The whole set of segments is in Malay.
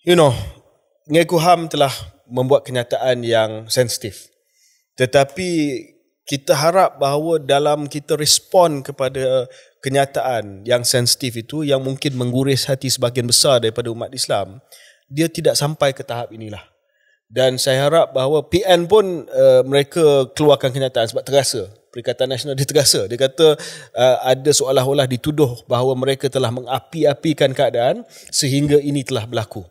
you know, Mengakuham telah membuat kenyataan yang sensitif. Tetapi kita harap bahawa dalam kita respon kepada kenyataan yang sensitif itu, yang mungkin mengguris hati sebahagian besar daripada umat Islam, dia tidak sampai ke tahap inilah. Dan saya harap bahawa PN pun mereka keluarkan kenyataan sebab terasa. Perikatan Nasional dia terasa. Dia kata ada seolah-olah dituduh bahawa mereka telah mengapi-apikan keadaan sehingga ini telah berlaku.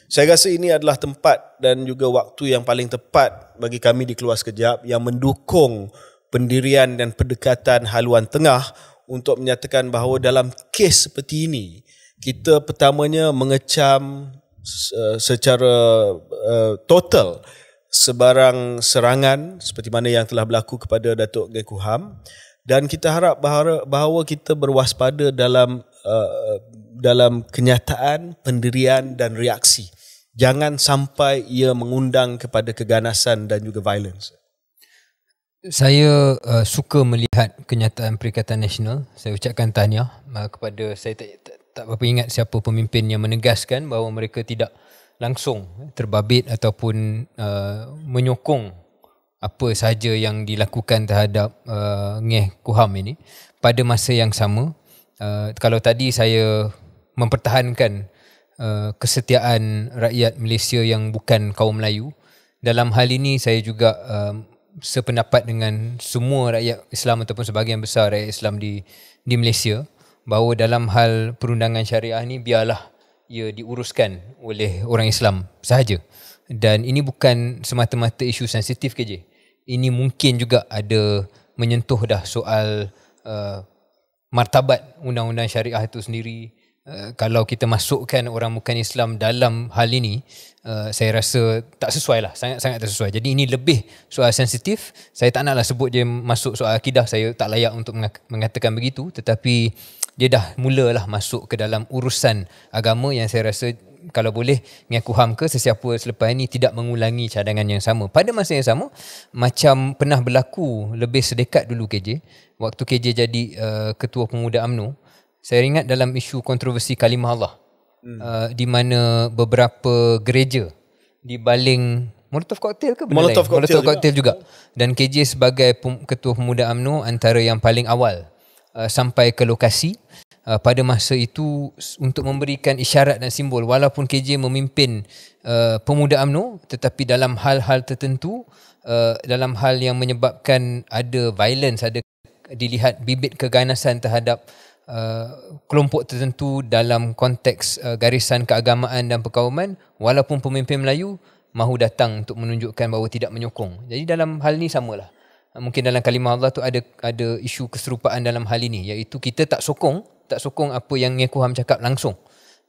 Saya rasa ini adalah tempat dan juga waktu yang paling tepat bagi kami di Keluar Sekejap yang mendukung pendirian dan pendekatan haluan tengah untuk menyatakan bahawa dalam kes seperti ini, kita pertamanya mengecam secara total sebarang serangan seperti mana yang telah berlaku kepada Datuk Mengakuham, dan kita harap bahawa kita berwaspada dalam kenyataan, pendirian dan reaksi. Jangan sampai ia mengundang kepada keganasan dan juga violence. Saya suka melihat kenyataan Perikatan Nasional. Saya ucapkan tahniah kepada, saya tak berapa ingat siapa pemimpin yang menegaskan bahawa mereka tidak langsung terbabit ataupun menyokong apa sahaja yang dilakukan terhadap Mengakuham ini. Pada masa yang sama, kalau tadi saya mempertahankan kesetiaan rakyat Malaysia yang bukan kaum Melayu, dalam hal ini saya juga sependapat dengan semua rakyat Islam ataupun sebahagian besar rakyat Islam di Malaysia, bahawa dalam hal perundangan syariah ni biarlah ia diuruskan oleh orang Islam sahaja. Dan ini bukan semata-mata isu sensitif KJ. Ini mungkin juga ada menyentuh dah soal martabat undang-undang syariah itu sendiri. Kalau kita masukkan orang bukan Islam dalam hal ini, saya rasa tak sesuai lah, sangat-sangat tak sesuai. Jadi ini lebih soal sensitif. Saya tak naklah sebut dia masuk soal akidah, saya tak layak untuk mengatakan begitu. Tetapi dia dah mulalah masuk ke dalam urusan agama yang saya rasa kalau boleh Mengakuham ke sesiapa selepas ini tidak mengulangi cadangan yang sama. Pada masa yang sama, macam pernah berlaku lebih sedekat dulu KJ, waktu KJ jadi Ketua Pemuda UMNO, saya ingat dalam isu kontroversi kalimah Allah, di mana beberapa gereja dibaling Molotov cocktail ke benda Molotov lain? cocktail Molotov cocktail juga. Dan KJ sebagai Ketua Pemuda UMNO antara yang paling awal sampai ke lokasi pada masa itu untuk memberikan isyarat dan simbol, walaupun KJ memimpin Pemuda UMNO, tetapi dalam hal-hal tertentu, dalam hal yang menyebabkan ada violence, ada dilihat bibit keganasan terhadap kelompok tertentu dalam konteks garisan keagamaan dan perkauman, walaupun pemimpin Melayu mahu datang untuk menunjukkan bahawa tidak menyokong. Jadi dalam hal ni samalah. Mungkin dalam kalimah Allah tu ada isu keserupaan dalam hal ini, iaitu kita tak sokong apa yang Mengakuham cakap langsung.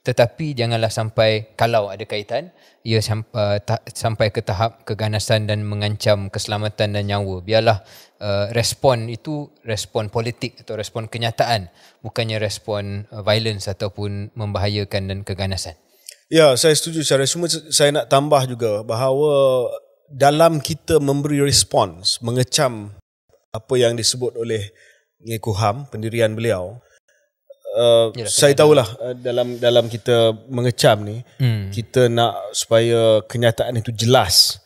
Tetapi janganlah sampai, kalau ada kaitan, ia sampai ke tahap keganasan dan mengancam keselamatan dan nyawa. Biarlah respon itu respon politik atau respon kenyataan, bukannya respon violence ataupun membahayakan dan keganasan. Ya, saya setuju secara semua. Saya nak tambah juga bahawa dalam kita memberi respons, mengecam apa yang disebut oleh Mengakuham, pendirian beliau, saya tahulah dalam kita mengecam ni, kita nak supaya kenyataan itu jelas.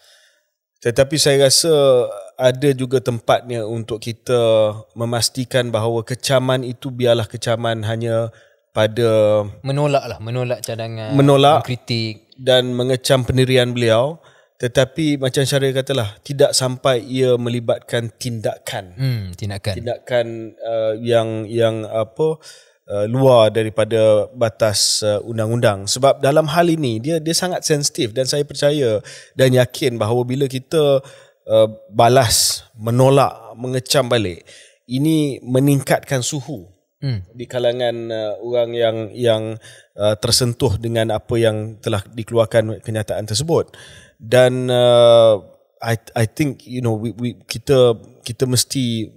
Tetapi saya rasa ada juga tempatnya untuk kita memastikan bahawa kecaman itu biarlah kecaman hanya pada menolak cadangan, kritik dan mengecam pendirian beliau. Tetapi macam Syaril katalah, tidak sampai ia melibatkan tindakan yang luar daripada batas undang-undang. Sebab dalam hal ini dia sangat sensitif, dan saya percaya dan yakin bahawa bila kita balas, menolak, mengecam balik, ini meningkatkan suhu di kalangan orang yang tersentuh dengan apa yang telah dikeluarkan kenyataan tersebut. Dan I think kita mesti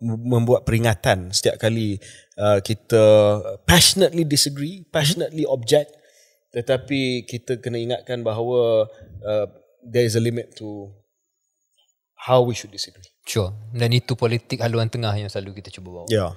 membuat peringatan setiap kali kita passionately disagree, passionately object, tetapi kita kena ingatkan bahawa there is a limit to how we should disagree. Sure. Dan itu politik haluan tengah yang selalu kita cuba bawa. Ya.